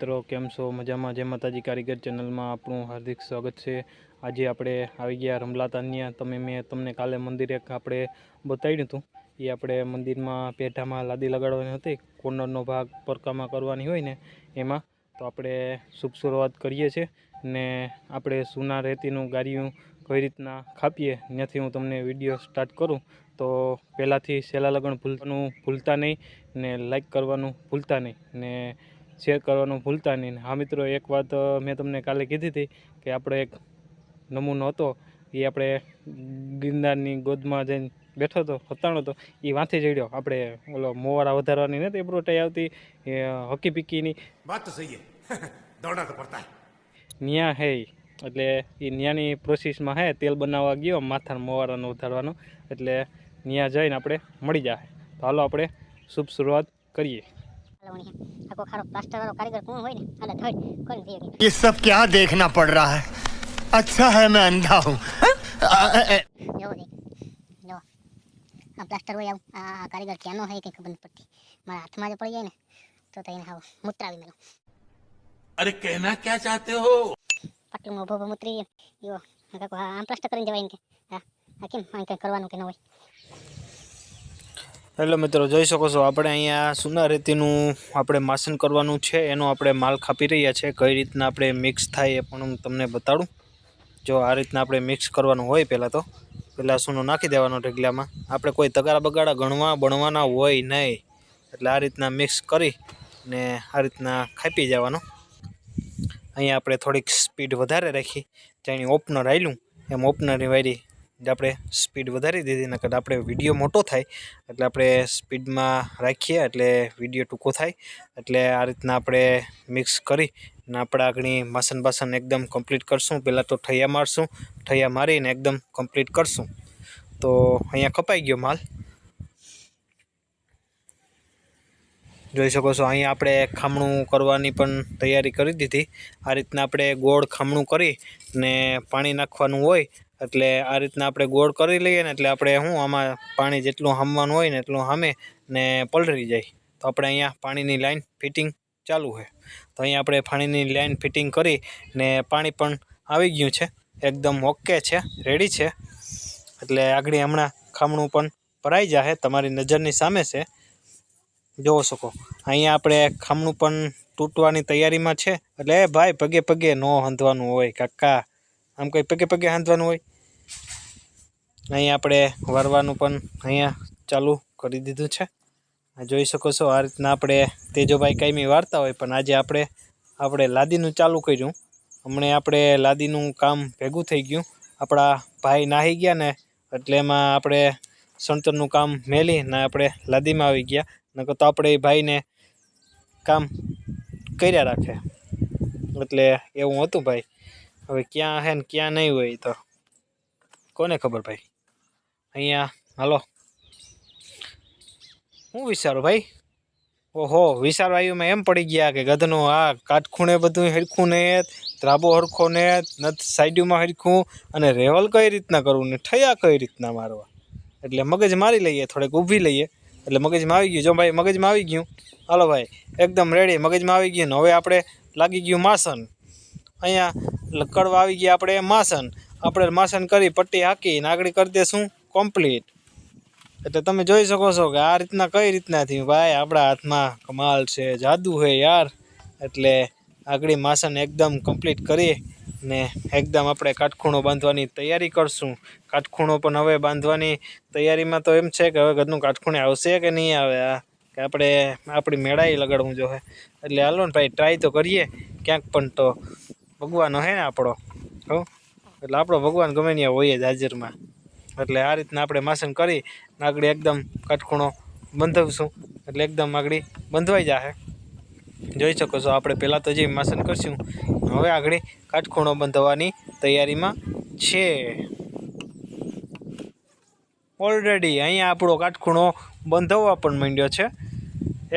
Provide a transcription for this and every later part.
मित्रों केम छो मजा में? जय माताजी कारीगर चेनल में आपनु हार्दिक स्वागत है। आज आपणे आई गया रमला तानिया। तमे मैं तमने काले मंदिर एक आपणे बताव्युं हतुं। ये आपणे मंदिर में पेठा में लादी लगाड़वानी हती, कोर्नरनो भाग परकामा करवानी होय ने एमां। तो आपणे शुभ शुरुआत करीए छीए ने आपणे सूना रेतीनुं गारियुं कई रीतना खापीए त्याथी हूँ तमने विडियो स्टार्ट करूँ। तो पहलाथी छेल्ला लगन भूलता नहीं ने लाइक करवानुं भूलता नहीं ने शेर करवानुं भूलता नहीं। हाँ मित्रों, एक बात मैं तमने काले कीधी थी कि आपणे एक नमूनो हतो ये आपणे गिरनाરની ગોદમાં જઈને બેઠો હતો, હતાણો હતો, એ વાંથી જડ્યો। આપણે ઓલો મોવાળા વધારવાની નથી એબ્રોટાઈ આવતી હકી પીકીની વાત તો સહી है दौड़ना तो पड़ता है ન્યા હે એટલે એ ન્યાની પ્રોસેસમાં હે તેલ બનાવવા ગયો માથાના મોવાળાનો વધારવાનો, એટલે ન્યા જઈને આપણે મળી જાય। તો હાલો આપણે શુભ શરૂઆત કરીએ। ये सब क्या देखना पड़ रहा है? अच्छा है मैं अंधा हूँ। प्लास्टर हो कारीगर क्या है कहीं खबर नहीं पड़ती। मारा हाथ में जो पड़ जाए ना तो हाँ मूत्रा भी मेलो। अरे कहना क्या चाहते हो? पट्टू में उभो मूत्री यो आम प्लास्टर कर जवाय इनके हाँ केम कहीं करवानुं के न होय। हेलो मित्रों, જોઈ શકો છો આપણે અહીંયા સુના રેતીનું આપણે માસન કરવાનું છે, એનો આપણે માલ ખાપી રહ્યા છે। કઈ રીતના આપણે મિક્સ થાય એ પણ હું તમને બતાડું। જો આ રીતના આપણે મિક્સ કરવાનું હોય પહેલાં સૂનો નાખી દેવાનો ઢગલામાં। આપણે કોઈ તગારા બગાડા ગણવા બણવાના હોય નહીં, એટલે આ રીતના મિક્સ કરી ને આ રીતના ખાપી જવાનું। અહીંયા આપણે થોડીક સ્પીડ વધારે રાખી, જાણે ઓપનર આવેલું એમ ઓપનરની વારી આપણે સ્પીડ વધારી દીધી, નકર આપણે વિડીયો મોટો થાય એટલે આપણે સ્પીડમાં રાખીએ એટલે વિડીયો ટૂંકો થાય। એટલે આ રીતના આપણે મિક્સ કરી ને આપણે આગળ માસન બાસન એકદમ કમ્પ્લીટ કરશું। પહેલાં તો ઠૈયા મારશું, ઠૈયા મારીને એકદમ કમ્પ્લીટ કરશું। તો અહીંયા કપાઈ ગયો માલ, જોઈ શકો છો। અહીંયા આપણે ખામણું કરવાની પણ તૈયારી કરી દીધી। આ રીતના આપણે ગોળ ખામણું કરી ને પાણી નાખવાનું હોય, એટલે આ રીતના આપણે ગોળ કરી લઈએ ને એટલે આપણે શું આમાં પાણી જેટલું હામવાનું હોય ને એટલું હામે ને પલળી જાય। તો આપણે અહીંયા પાણીની લાઈન ફિટિંગ ચાલુ છે। તો અહીંયા આપણે પાણીની લાઈન ફિટિંગ કરી ને પાણી પણ આવી ગયું છે, એકદમ ઓકે છે, રેડી છે। એટલે આગળ હમણાં ખામણું પણ ભરાઈ જાય, તમારી નજરની સામે છે, જોઈ શકો। અહીંયા આપણે ખામણું પણ તૂટવાની તૈયારીમાં છે। એટલે ભાઈ પગે પગે ન હાંધવાનું હોય કાકા, આમ કંઈ પગે પગે હાંધવાનું હોય। અહીંયા આપણે વારવાનું પણ અહીંયા ચાલુ કરી દીધું છે, જોઈ શકો છો। આ રીતના આપણે તેજોભાઈ કાયમી વાર્તા હોય, પણ આજે આપણે લાદીનું ચાલુ કર્યું। હમણાં આપણે લાદીનું કામ ભેગું થઈ ગયું। આપણા ભાઈ નાહી ગયા ને એટલે એમાં આપણે સણતરનું કામ મેલી ને આપણે લાદીમાં આવી ગયા, નકર તો આપણે એ ભાઈને કામ કર્યા રાખે। એટલે એવું હતું ભાઈ। હવે ક્યાં હે ને ક્યાં નહીં હોય તો કોને ખબર ભાઈ। અહીંયા હાલો હું વિચારું ભાઈ, ઓહો વિચારવા આવ્યું મેં એમ પડી ગયા કે ગધનું આ કાટખૂણે બધું હરખું ને ત્રાબો હરખો ને સાઈડમાં હરખું અને રેવલ કઈ રીતના કરવું ને ઠયા કઈ રીતના મારવા। એટલે મગજ મારી લઈએ, થોડીક ઊભી લઈએ એટલે મગજમાં આવી ગયું। જો ભાઈ મગજમાં આવી ગયું, હાલો ભાઈ એકદમ રેડી, મગજમાં આવી ગયું ને હવે આપણે લાગી ગયું માસન। અહીંયા લકડવા આવી ગયા આપણે માસન, આપણે માસન કરી પટ્ટી હાંકીને આગળ કરી દઈશું કમ્પ્લીટ। એટલે તમે જોઈ શકો છો કે આ રીતના કઈ રીતના થયું ભાઈ, આપણા હાથમાં કમાલ છે, જાદુ છે યાર। એટલે આગળ માસન એકદમ કમ્પ્લીટ કરી ને એકદમ આપણે કાટખૂણો બાંધવાની તૈયારી કરશું। કાટખૂણો પણ હવે બાંધવાની તૈયારીમાં તો એમ છે કે હવે ઘરનું કાટખૂણે આવશે કે નહીં આવે, આ કે આપણે આપણી મેળાએ લગાડવું જોઈએ। એટલે હાલો ને ભાઈ ટ્રાય તો કરીએ ક્યાંક પણ, તો ભગવાન હે ને આપણો હો, એટલે આપણો ભગવાન ગમે ત્યાં હોય જ હાજરમાં। એટલે આ રીતના આપણે માસન કરી આગળ એકદમ કાટખૂણો બંધાવશું એટલે એકદમ આગળ બંધવાઈ જશે। જોઈ શકો છો આપણે પહેલાં તો જે માસન કરશું, હવે આગળ કાટખૂણો બંધાવવાની તૈયારીમાં છે। ઓલરેડી અહીંયા આપણો કાટખૂણો બંધાવવા પણ માંડ્યો છે,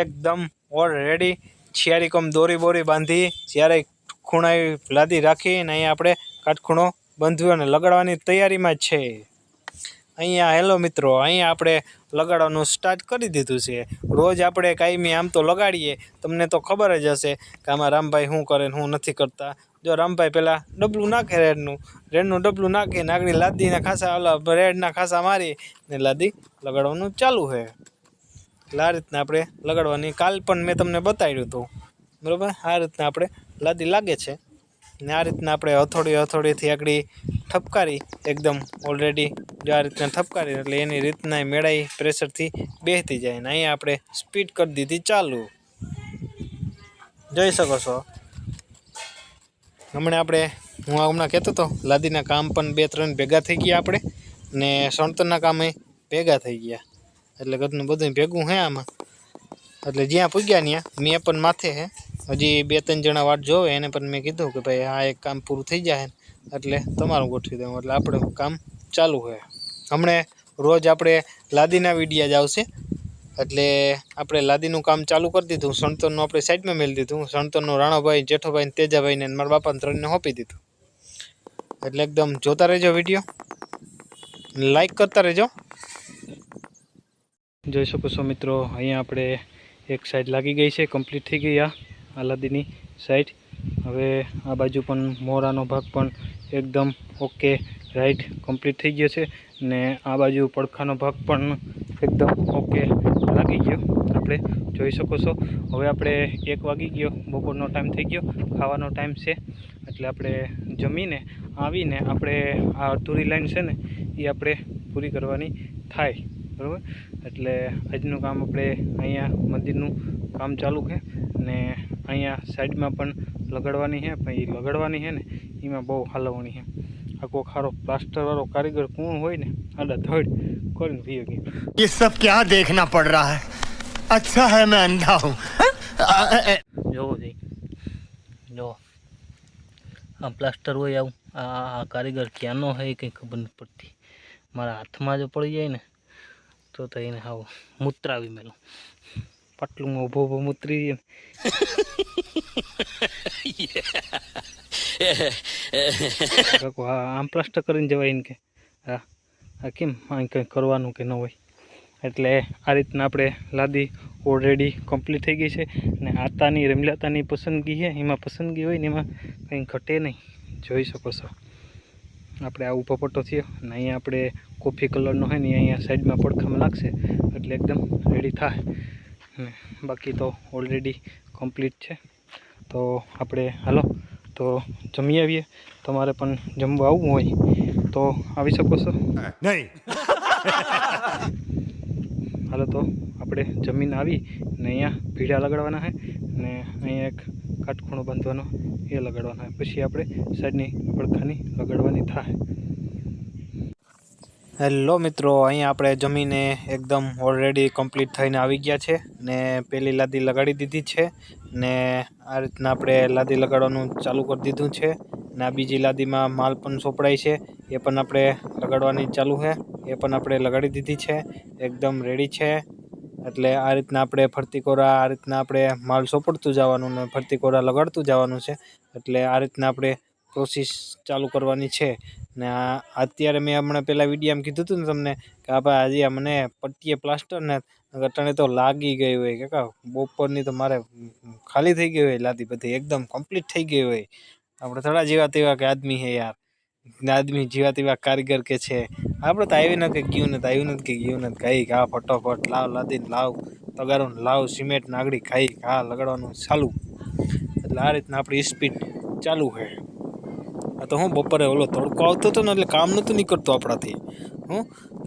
એકદમ ઓલરેડી છિયારી કમ દોરી બોરી બાંધી જ્યારે ખૂણાએ લાદી રાખીને અહીંયા આપણે કાટખૂણો બંધ્યો અને લગાડવાની તૈયારીમાં જ છે। અહીંયા હેલો મિત્રો, અહીંયા આપણે લગાડવાનું સ્ટાર્ટ કરી દીધું છે. રોજ આપણે કાયમી આમ તો લગાડીએ, તમને તો ખબર જ હશે કે આમાં રામભાઈ શું કરે ને શું નથી કરતા. જો રામભાઈ પહેલાં ડબલું નાખે રેડનું ડબલું નાખીને આગળ લાદીના ખાસા ઓલા રેડના ખાસા મારી ને લાદી લગાડવાનું ચાલુ છે. એટલે આ રીતના આપણે લગાડવાની કાલ પણ મેં તમને બતાવ્યું હતું, બરાબર. આ રીતના આપણે લાદી લાગે છે ને આ રીતના આપણે હથોડીથી આગળ ઠપકારી એકદમ ઓલરેડી જો આ રીતના ઠપકારી એટલે એની રીતના મેળાઈ પ્રેશરથી બેસતી જાય. ને અહીંયા આપણે સ્પીડ કરી દીધી ચાલુ, જોઈ શકો છો. હમણાં હું કહેતો હતો લાદીના કામ પણ 2-3 ભેગા થઈ ગયા આપણે, ને સણતરના કામ ભેગા થઈ ગયા, એટલે ઘરનું બધું ભેગું છે આમાં. એટલે જ્યાં પૂગ્યા ત્યાં મેં પણ માથે છે, હજી 2-3 જણા વાટ જોવે એને પણ મેં કીધું કે ભાઈ આ એક કામ પૂરું થઈ જાય એટલે તમારું ગોઠવી દઉં, એટલે આપણું કામ ચાલુ છે. હમણાં રોજ આપણે લાદીના વિડીયા જ આવશે, એટલે આપણે લાદીનું કામ ચાલુ કરી દીધું. સણતરનું આપણે સાઈડમાં મેળી દીધું. સણતરનું રાણાભાઈ, જેઠોભાઈ, તેજાભાઈને મારા બાપાને 3ને સોંપી દીધું. એટલે એકદમ જોતા રહેજો વિડીયો, લાઈક કરતા રહેજો. જોઈ શકો છો મિત્રો, અહીંયા આપણે એક સાઈડ લાગી ગઈ છે, કમ્પ્લીટ થઈ ગઈ આ લાદીની સાઈડ. હવે આ બાજુ પણ મોરાનો ભાગ પણ એકદમ ઓકે રાઈટ કમ્પ્લીટ થઈ ગયો છે, ને આ બાજુ પડખાનો ભાગ પણ એકદમ ઓકે લાગી ગયો, આપણે જોઈ શકો છો. હવે આપણે 1 વાગી ગયો, બપોરનો ટાઈમ થઈ ગયો, ખાવાનો ટાઈમ છે. એટલે આપણે જમીને આવીને આપણે આ અધૂરી લાઈન છે ને એ આપણે પૂરી કરવાની થાય, બરાબર. એટલે આજનું કામ આપણે અહીંયા મંદિરનું કામ ચાલુ છે, ને અહીંયા સાઈડમાં પણ લગાડવાની છે. પણ એ લગાડવાની છે ને એમાં બહુ હાલવણી છે. આખો ખારો પ્લાસ્ટરવાળો કારીગર કોણ હોય ને આડા ધડ કરીને વી ગઈ. ये सब क्या देखना पड़ रहा है? अच्छा है मैं अंधा हूँ. જોવો જઈ જો આ પ્લાસ્ટર હોય આવું, આ કારીગર ક્યાંનો હોય કંઈ ખબર નથી પડતી. મારા હાથમાં જો પડી જાય ને તો એને આવું મૂતરાવી મેલું, પાટલું ઊભો મૂતરી જાય ને. આમ પ્લાસ્ટર કરીને જવાય ને કે આ કેમ આ કંઈ કરવાનું કે ન હોય. એટલે આ રીતના આપણે લાદી ઓલરેડી કમ્પ્લીટ થઈ ગઈ છે, ને આતાની રમલાતાની પસંદગી છે, એમાં પસંદગી હોય ને એમાં કંઈ ઘટે નહીં. જોઈ શકો છો આપણે આ ઊભો પટ્ટો થયો, અને અહીંયા આપણે કોફી કલરનો હોય ને અહીંયા સાઈડમાં પડખામાં લાગશે એટલે એકદમ રેડી થાય. ને બાકી તો ઓલરેડી કમ્પ્લીટ છે. તો આપણે હાલો તો જમી આવીએ. તમારે પણ જમવા આવવું હોય તો આવી શકો છો. नहीं હાલો તો આપણે જમીન આવી ને અહીંયા ભીડા લગાડવાના છે, ને અહીંયા એક કાટખૂણો બાંધવાનો એ લગાડવાના છે. પછી આપણે સાઈડની પડખાની લગાડવાની થાય. હેલો મિત્રો, અહીંયા આપણે જમીને એકદમ ઓલરેડી કમ્પ્લીટ થઈને આવી ગયા છે, ને પહેલી લાદી લગાડી દીધી છે, ને આ રીતના આપણે લાદી લગાડવાનું ચાલુ કરી દીધું છે. ને આ બીજી લાદીમાં માલ પણ સોંપડાય છે, એ પણ આપણે લગાડવાની ચાલુ છે, એ પણ આપણે લગાડી દીધી છે, એકદમ રેડી છે. એટલે આ રીતના આપણે ફરતી કોરા આ રીતના આપણે માલ સોંપડતું જવાનું ને ફરતી કોરા લગાડતું જવાનું છે. એટલે આ રીતના આપણે પ્રોસેસ ચાલુ કરવાની છે. ને અત્યારે મેં હમણાં પહેલાં વિડીયામાં કીધું હતું ને તમને કે આ ભાઈ હજી મને પટ્ટીએ પ્લાસ્ટર ને અટાણે તો લાગી ગઈ હોય કે કા બપોરની તો મારે ખાલી થઈ ગઈ હોય લાદી, બધી એકદમ કમ્પ્લીટ થઈ ગઈ હોય. આપણે થોડા જેવા તેવા કે આદમી છે યાર, આદમી જેવા તેવા કારીગર કે છે. આપણે તો આવી નથી કે ગયું નથી, આવ્યું નથી કે ગયું નથી, ખાઈ ઘા ફટોફટ લાવ લાદીને લાવ તગારું લાવ સિમેન્ટ નાગડી ખાઈ ઘા લગાડવાનું ચાલુ. એટલે આ રીતના આપણી સ્પીડ ચાલુ છે. આ તો હું બપોરે ઓલો તડકો આવતો હતો ને એટલે કામ નહોતું નીકળતું આપણાથી.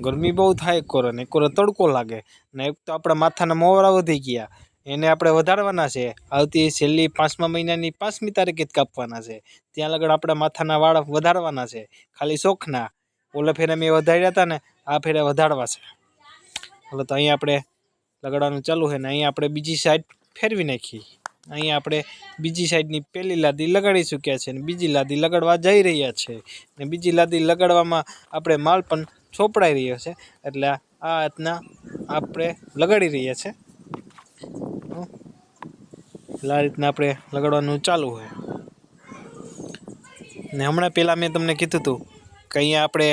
ગરમી બહુ થાય એક કોરે તડકો લાગે ને એક તો આપણા માથાના મોવરા વધી ગયા, એને આપણે વધારવાના છે. આવતી છેલ્લી 5મા મહિનાની 5મી તારીખે જ કાપવાના છે. ત્યાં લગડ આપણા માથાના વાળ વધારવાના છે, ખાલી શોખના. ઓલા ફેરે મેં વધાર્યા હતા ને આ ફેરે વધારવા છે. એટલે તો અહીંયા આપણે લગાડવાનું ચાલુ છે, ને અહીંયા આપણે બીજી સાઈડ ફેરવી નાખી. અહીંયા આપણે બીજી સાઈડની પહેલી લાદી લગાડી ચૂક્યા છે, ને બીજી લાદી લગાડવા જઈ રહ્યા છે. ને બીજી લાદી લગાડવામાં આપણે માલ પણ ચોપડાઈ રહ્યો છે. એટલે આ રીતના આપણે લગાડી રહ્યા છે. એટલે આ રીતના આપણે લગાડવાનું ચાલુ હોય. ને હમણાં પહેલાં મેં તમને કીધું હતું કે અહીંયા આપણે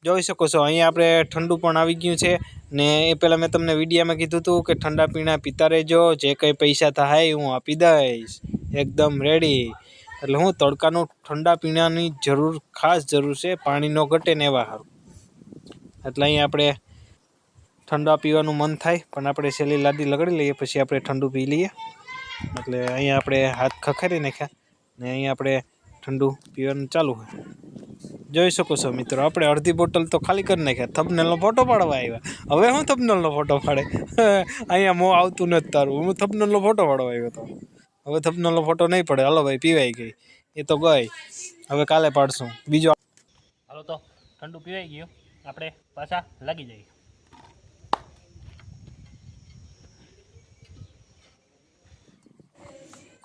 જોઈ શકો છો અહીંયા આપણે ઠંડુ પણ આવી ગયું છે ને એ પહેલાં મેં તમને વિડીયામાં કીધું હતું કે ઠંડા પીણા પીતા રહેજો, જે કંઈ પૈસા થાય હું આપી દઈશ, એકદમ રેડી. એટલે હું તડકાનું ઠંડા પીણાની ખાસ જરૂર છે, પાણી ન ઘટે ને એવા સારું. એટલે અહીંયા આપણે ઠંડા પીવાનું મન થાય પણ આપણે છેલ્લી લાદી લગાડી લઈએ, પછી આપણે ઠંડુ પી લઈએ. એટલે અહીંયા આપણે હાથ ખખેરી નાખ્યા ને અહીંયા આપણે ઠંડુ પીવાનું ચાલુ હોય. જોઈ શકો છો મિત્રો, આપણે અડધી બોટલ તો ખાલી કરી નાખ્યા. થંબનેલનો ફોટો પાડવા આવ્યા. હવે હું થંબનેલનો ફોટો પાડે અહીંયા મોં આવતું નથી તારું. હું થંબનેલનો ફોટો પાડવા આવ્યો હતો. હવે થંબનેલનો ફોટો નહીં પડે. હાલો ભાઈ, પીવાઈ ગઈ એ તો ગઈ, હવે કાલે પાડશું બીજો. હાલો તો ઠંડુ પીવાઈ ગયું, આપણે પાછા લાગી જઈએ.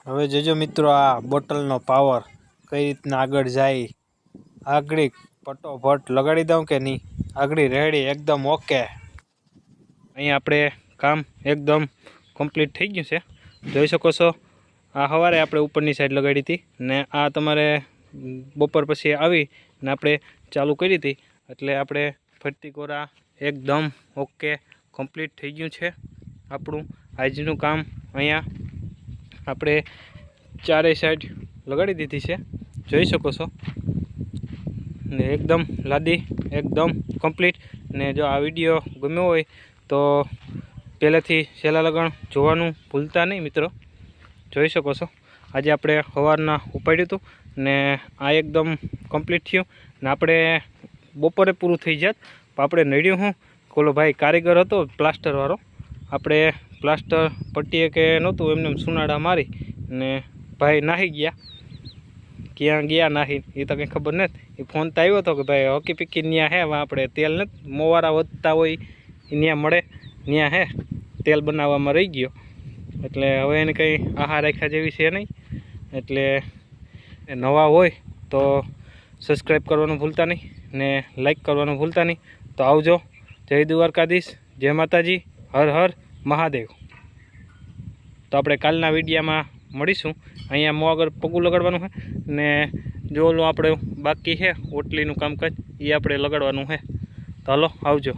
હવે જોજો મિત્રો આ બોટલનો પાવર કઈ રીતના આગળ જાય. આગળ ફટોફટ લગાડી દઉં કે નહીં? આગળ રેડી, એકદમ ઓકે. અહીંયા આપણે કામ એકદમ કમ્પ્લીટ થઈ ગયું છે. જોઈ શકો છો આ સવારે આપણે ઉપરની સાઈડ લગાડી હતી ને આ તમારે બપોર પછી આવી ને આપણે ચાલુ કરી હતી. એટલે આપણે ફરતી કોરા એકદમ ઓકે કમ્પ્લીટ થઈ ગયું છે આપણું આજનું કામ. અહીંયા આપણે ચારેય સાઈડ લગાડી દીધી છે, જોઈ શકો છો ને એકદમ લાદી એકદમ કમ્પ્લીટ. ને જો આ વિડીયો ગમ્યો હોય તો પહેલેથી છેલ્લા લગણ જોવાનું ભૂલતા નહીં મિત્રો. જોઈ શકો છો આજે આપણે સવારના ઉપાડ્યું હતું ને આ એકદમ કમ્પ્લીટ થયું ને આપણે બપોરે પૂરું થઈ જાત. પણ આપણે નડ્યું હું કોલો ભાઈ કારીગર હતો પ્લાસ્ટરવાળો, આપણે પ્લાસ્ટર પટ્ટીએ કે નહોતું એમને સુનાડા મારી ને ભાઈ નાહી ગયા. ક્યાં ગયા નાહી એ તો કંઈ ખબર નથી. એ ફોન તો આવ્યો હતો કે ભાઈ હોકી પીકી ત્યાં હે, આપણે તેલ નથી મોવારા વધતા હોય એ ત્યાં મળે, ત્યાં હે તેલ બનાવવામાં રહી ગયો. એટલે હવે એને કંઈ આહાર રાખ્યા જેવી છે નહીં. એટલે નવા હોય તો સબસ્ક્રાઈબ કરવાનું ભૂલતા નહીં ને લાઈક કરવાનું ભૂલતા નહીં. તો આવજો. જય દ્વારકાધીશ, જય માતાજી, હર હર મહાદેવ. તો આપણે કાલના વિડીયામાં મળીશું. અહીંયા મોં આગળ પગું લગાડવાનું છે ને જો ઓલું આપણે બાકી છે ઓટલીનું કામકાજ એ આપણે લગાડવાનું છે. તો હાલો આવજો.